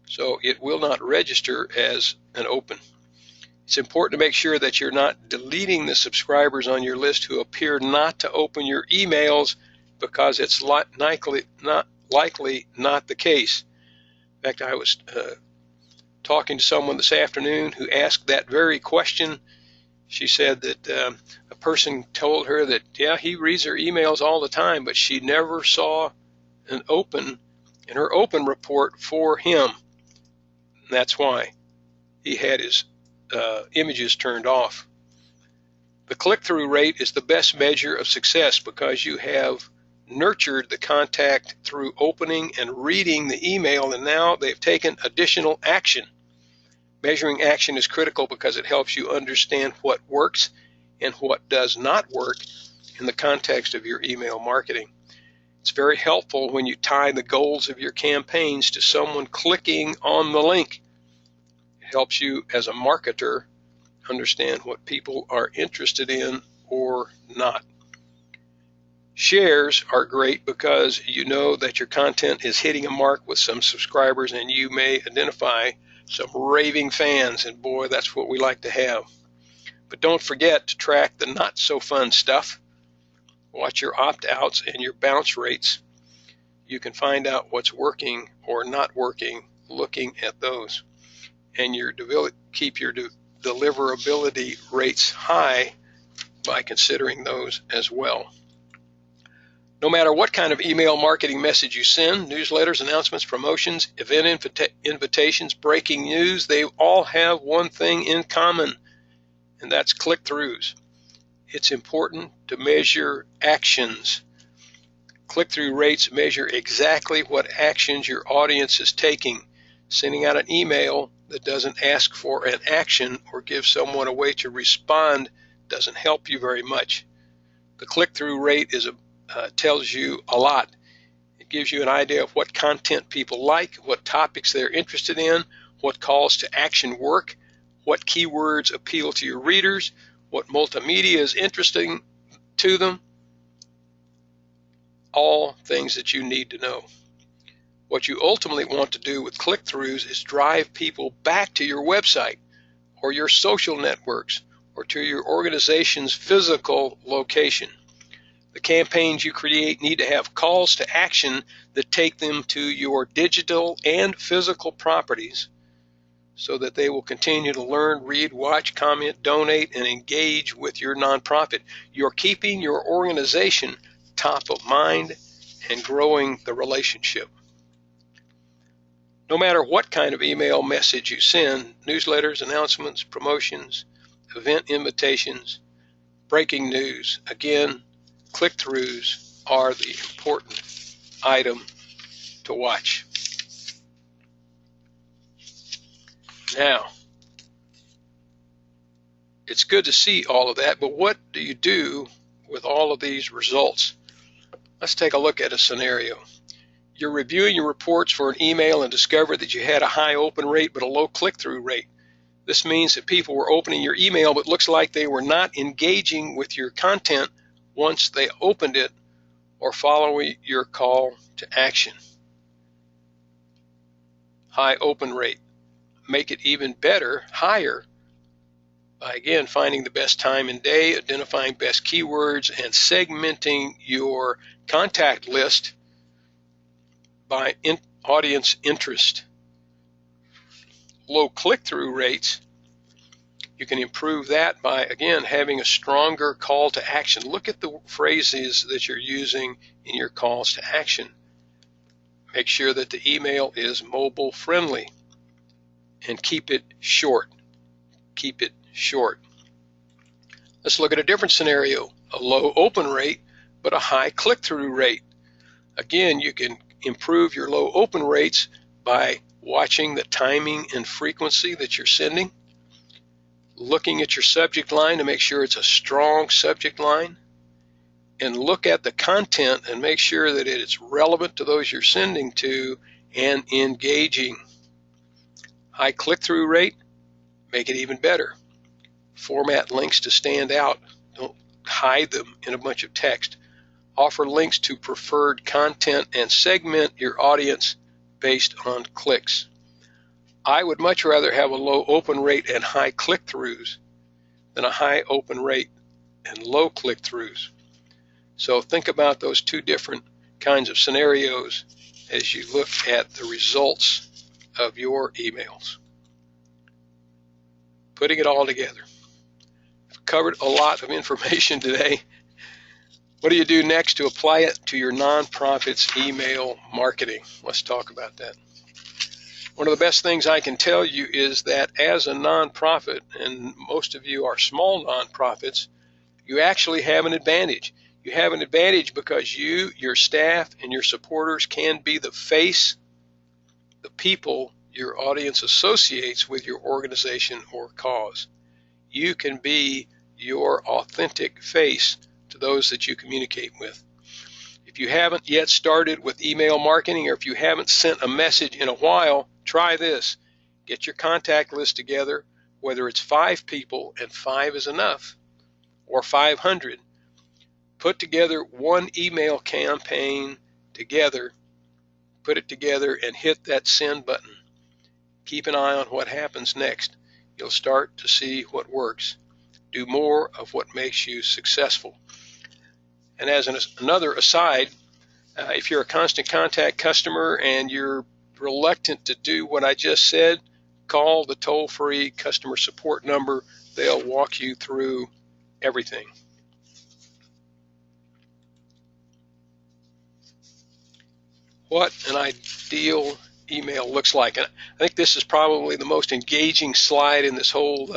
So it will not register as an open. It's important to make sure that you're not deleting the subscribers on your list who appear not to open your emails, because it's likely not the case. In fact, I was talking to someone this afternoon who asked that very question. She said that a person told her that, yeah, he reads her emails all the time, but she never saw an open in her open report for him. And that's why he had his images turned off. The click-through rate is the best measure of success because you have nurtured the contact through opening and reading the email, and now they've taken additional action. Measuring action is critical because it helps you understand what works and what does not work in the context of your email marketing. It's very helpful when you tie the goals of your campaigns to someone clicking on the link. It helps you as a marketer understand what people are interested in or not. Shares are great because you know that your content is hitting a mark with some subscribers, and you may identify some raving fans, and boy, that's what we like to have. But don't forget to track the not so fun stuff. Watch your opt-outs and your bounce rates. You can find out what's working or not working looking at those. And keep your deliverability rates high by considering those as well. No matter what kind of email marketing message you send, newsletters, announcements, promotions, event invitations, breaking news, they all have one thing in common, and that's click-throughs. It's important to measure actions. Click-through rates measure exactly what actions your audience is taking. Sending out an email that doesn't ask for an action or give someone a way to respond doesn't help you very much. The click-through rate tells you a lot. It gives you an idea of what content people like, what topics they're interested in, what calls to action work, what keywords appeal to your readers, what multimedia is interesting to them. All things that you need to know. What you ultimately want to do with click-throughs is drive people back to your website or your social networks or to your organization's physical location. The campaigns you create need to have calls to action that take them to your digital and physical properties so that they will continue to learn, read, watch, comment, donate, and engage with your nonprofit. You're keeping your organization top of mind and growing the relationship. No matter what kind of email message you send, newsletters, announcements, promotions, event invitations, breaking news, again, click-throughs are the important item to watch. Now, it's good to see all of that, but what do you do with all of these results? Let's take a look at a scenario. You're reviewing your reports for an email and discover that you had a high open rate but a low click-through rate. This means that people were opening your email, but looks like they were not engaging with your content once they opened it or following your call to action. High open rate. Make it even better, higher, by again finding the best time and day, identifying best keywords, and segmenting your contact list by audience interest. Low click-through rates, you can improve that by, again, having a stronger call to action. Look at the phrases that you're using in your calls to action. Make sure that the email is mobile friendly and keep it short. Keep it short. Let's look at a different scenario, a low open rate but a high click-through rate. Again, you can improve your low open rates by watching the timing and frequency that you're sending, looking at your subject line to make sure it's a strong subject line, and look at the content and make sure that it is relevant to those you're sending to and engaging. High click-through rate, make it even better. Format links to stand out. Don't hide them in a bunch of text. Offer links to preferred content and segment your audience based on clicks. I would much rather have a low open rate and high click-throughs than a high open rate and low click-throughs. So think about those two different kinds of scenarios as you look at the results of your emails. Putting it all together. I've covered a lot of information today. What do you do next to apply it to your nonprofit's email marketing? Let's talk about that. One of the best things I can tell you is that as a nonprofit, and most of you are small nonprofits, you actually have an advantage. You have an advantage because you, your staff, and your supporters can be the face, the people your audience associates with your organization or cause. You can be your authentic face to those that you communicate with. If you haven't yet started with email marketing, or if you haven't sent a message in a while, try this. Get your contact list together, whether it's 5 people and 5 is enough, or 500. Put together one email campaign together, put it together, and hit that send button. Keep an eye on what happens next. You'll start to see what works. Do more of what makes you successful. And as another aside, if you're a constant contact customer and you're reluctant to do what I just said, call the toll-free customer support number. They'll walk you through everything. What an ideal email looks like. And I think this is probably the most engaging slide in this whole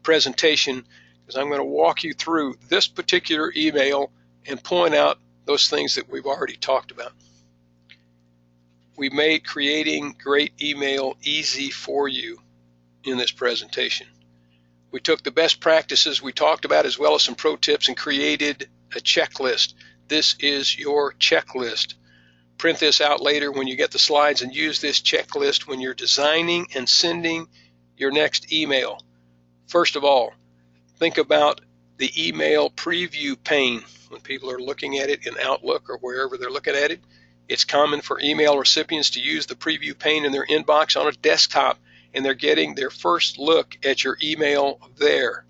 presentation, because I'm going to walk you through this particular email and point out those things that we've already talked about. We made creating great email easy for you in this presentation. We took the best practices we talked about as well as some pro tips and created a checklist. This is your checklist. Print this out later when you get the slides and use this checklist when you're designing and sending your next email. First of all, think about the email preview pane. When people are looking at it in Outlook or wherever they're looking at it, it's common for email recipients to use the preview pane in their inbox on a desktop, and they're getting their first look at your email there.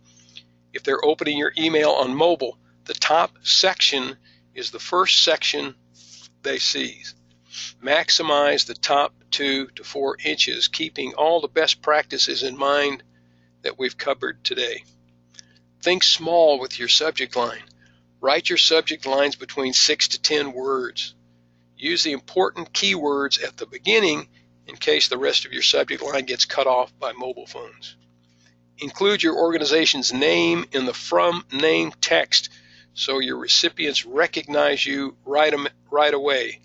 If they're opening your email on mobile, the top section is the first section they see. Maximize the top 2 to 4 inches, keeping all the best practices in mind that we've covered today. Think small with your subject line. Write your subject lines between 6 to 10 words. Use the important keywords at the beginning in case the rest of your subject line gets cut off by mobile phones. Include your organization's name in the from name text so your recipients recognize you right away.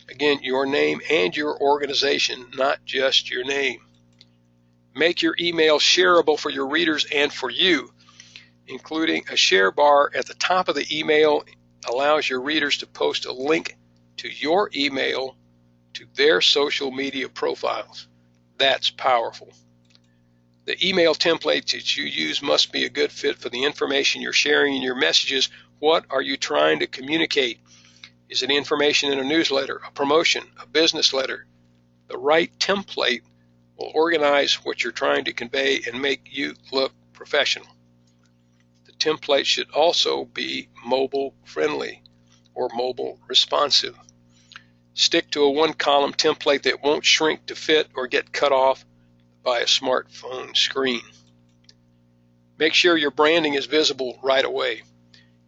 Again, your name and your organization, not just your name. Make your email shareable for your readers and for you. Including a share bar at the top of the email allows your readers to post a link to your email to their social media profiles. That's powerful. The email templates that you use must be a good fit for the information you're sharing in your messages. What are you trying to communicate? Is it information in a newsletter, a promotion, a business letter? The right template will organize what you're trying to convey and make you look professional. The template should also be mobile friendly or mobile responsive. Stick to a one-column template that won't shrink to fit or get cut off by a smartphone screen. Make sure your branding is visible right away.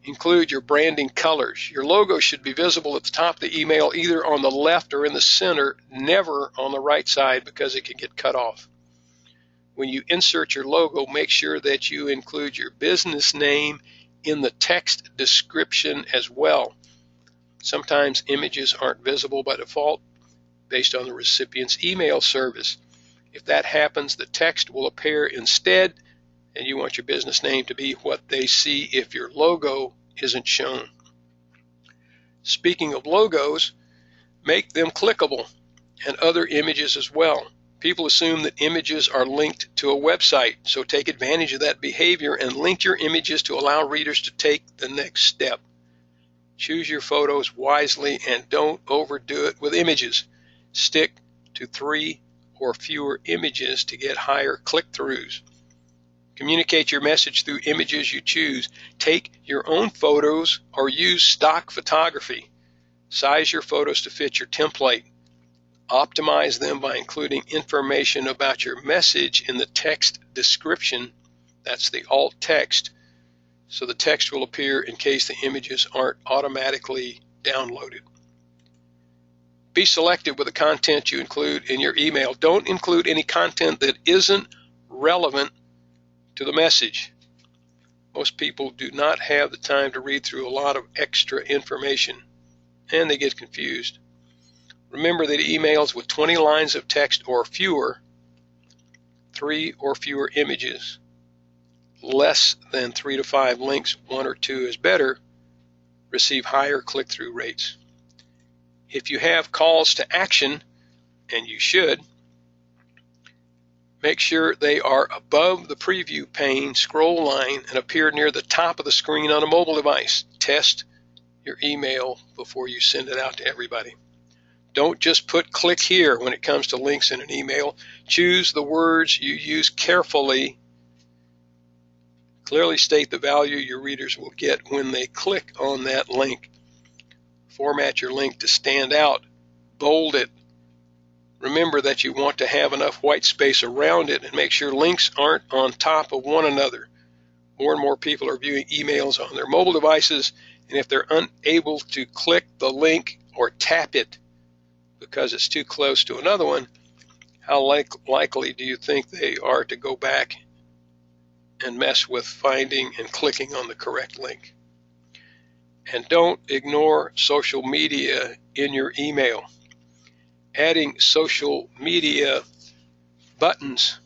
Include your branding colors. Your logo should be visible at the top of the email, either on the left or in the center, never on the right side because it can get cut off. When you insert your logo, make sure that you include your business name in the text description as well. Sometimes images aren't visible by default based on the recipient's email service. If that happens, the text will appear instead, and you want your business name to be what they see if your logo isn't shown. Speaking of logos, make them clickable and other images as well. People assume that images are linked to a website, so take advantage of that behavior and link your images to allow readers to take the next step. Choose your photos wisely and don't overdo it with images. Stick to 3 or fewer images to get higher click-throughs. Communicate your message through images you choose. Take your own photos or use stock photography. Size your photos to fit your template. Optimize them by including information about your message in the text description. That's the alt text. So the text will appear in case the images aren't automatically downloaded. Be selective with the content you include in your email. Don't include any content that isn't relevant to the message. Most people do not have the time to read through a lot of extra information, and they get confused. Remember that emails with 20 lines of text or fewer, 3 or fewer images, less than 3 to 5 links, 1 or 2 is better, receive higher click-through rates. If you have calls to action, and you should, make sure they are above the preview pane scroll line and appear near the top of the screen on a mobile device. Test your email before you send it out to everybody. Don't just put click here when it comes to links in an email. Choose the words you use carefully. Clearly state the value your readers will get when they click on that link. Format your link to stand out. Bold it. Remember that you want to have enough white space around it, and make sure links aren't on top of one another. More and more people are viewing emails on their mobile devices, and if they're unable to click the link or tap it because it's too close to another one, how likely do you think they are to go back and mess with finding and clicking on the correct link? And don't ignore social media in your email. Adding social media buttons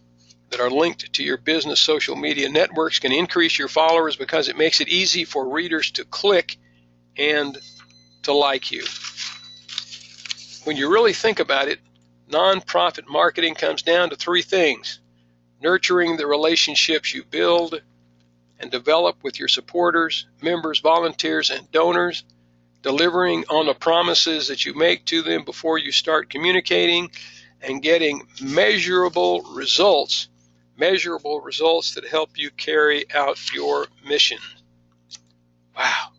that are linked to your business social media networks can increase your followers because it makes it easy for readers to click and to like you. When you really think about it, nonprofit marketing comes down to 3 things: nurturing the relationships you build and develop with your supporters, members, volunteers, and donors, delivering on the promises that you make to them before you start communicating, and getting measurable results that help you carry out your mission. Wow.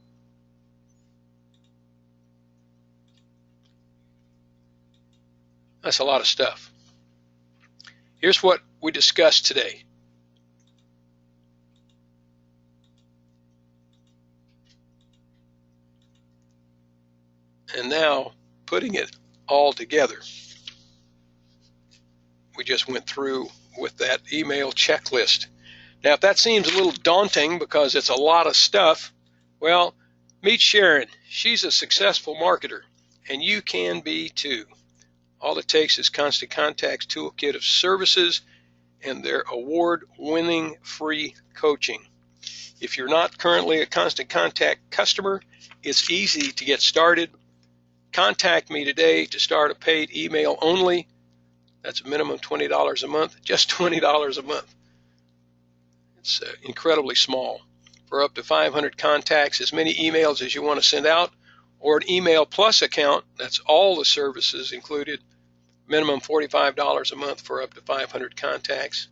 That's a lot of stuff. Here's what we discussed today. And now, putting it all together. We just went through with that email checklist. Now, if that seems a little daunting because it's a lot of stuff, well, meet Sharon. She's a successful marketer, and you can be too. All it takes is Constant Contact's toolkit of services and their award-winning free coaching. If you're not currently a Constant Contact customer, it's easy to get started. Contact me today to start a paid email only. That's a minimum $20 a month, just $20 a month. It's incredibly small. For up to 500 contacts, as many emails as you want to send out, or an Email Plus account, that's all the services included, minimum $45 a month for up to 500 contacts.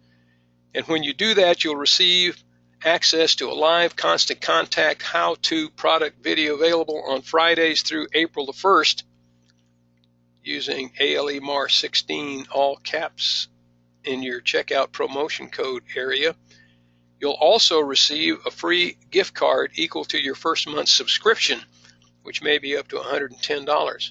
And when you do that, you'll receive access to a live Constant Contact how-to product video available on Fridays through April the 1st using ALEMAR16 all caps in your checkout promotion code area. You'll also receive a free gift card equal to your first month's subscription, which may be up to $110.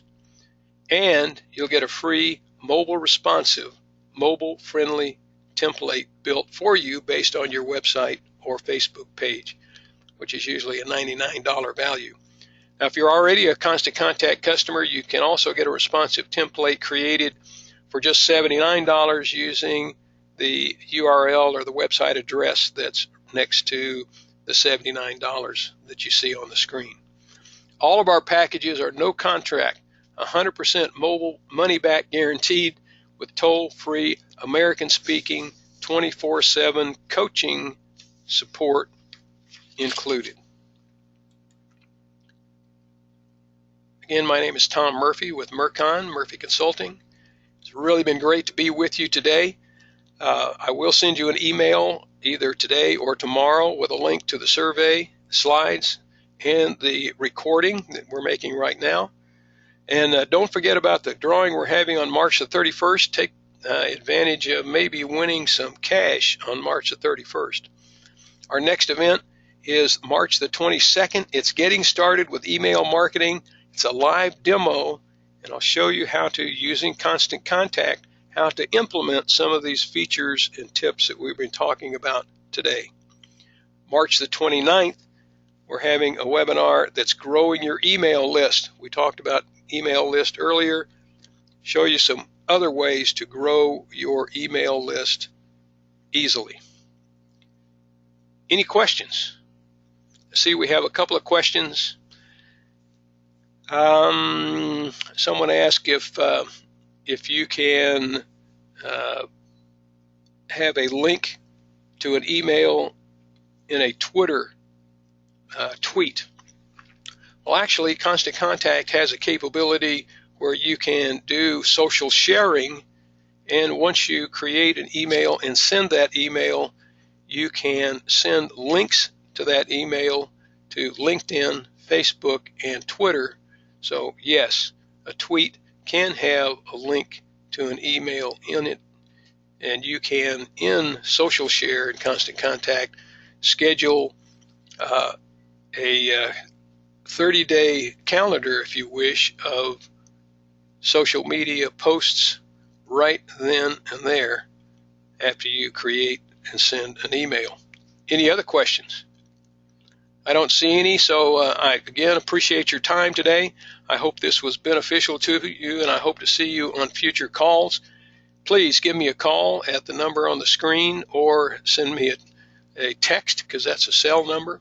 And you'll get a free mobile responsive, mobile friendly template built for you based on your website or Facebook page, which is usually a $99 value. Now, if you're already a Constant Contact customer, you can also get a responsive template created for just $79 using the URL or the website address that's next to the $79 that you see on the screen. All of our packages are no contract, 100% mobile money back guaranteed with toll-free American-speaking 24/7 coaching support included. Again, my name is Tom Murphy with Murcon, Murphy Consulting. It's really been great to be with you today. I will send you an email either today or tomorrow with a link to the survey, slides, and the recording that we're making right now. And don't forget about the drawing we're having on March the 31st. Take advantage of maybe winning some cash on March the 31st. Our next event is March the 22nd. It's getting started with email marketing. It's a live demo, and I'll show you how to, using Constant Contact, how to implement some of these features and tips that we've been talking about today. March the 29th, we're having a webinar that's growing your email list. We talked about email list earlier. Show you some other ways to grow your email list easily. Any questions? I see we have a couple of questions. Someone asked if you can have a link to an email in a Twitter tweet. Well, actually, Constant Contact has a capability where you can do social sharing, and once you create an email and send that email, you can send links to that email to LinkedIn, Facebook, and Twitter. So yes, a tweet can have a link to an email in it, and you can, in Social Share and Constant Contact, schedule a 30-day calendar, if you wish, of social media posts right then and there after you create and send an email. Any other questions? I don't see any, so I again appreciate your time today. I hope this was beneficial to you, and I hope to see you on future calls. Please give me a call at the number on the screen, or send me a text, because that's a cell number,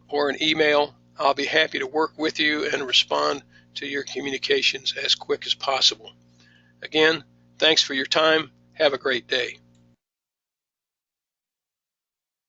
or an email. I'll be happy to work with you and respond to your communications as quick as possible. Again, thanks for your time. Have a great day.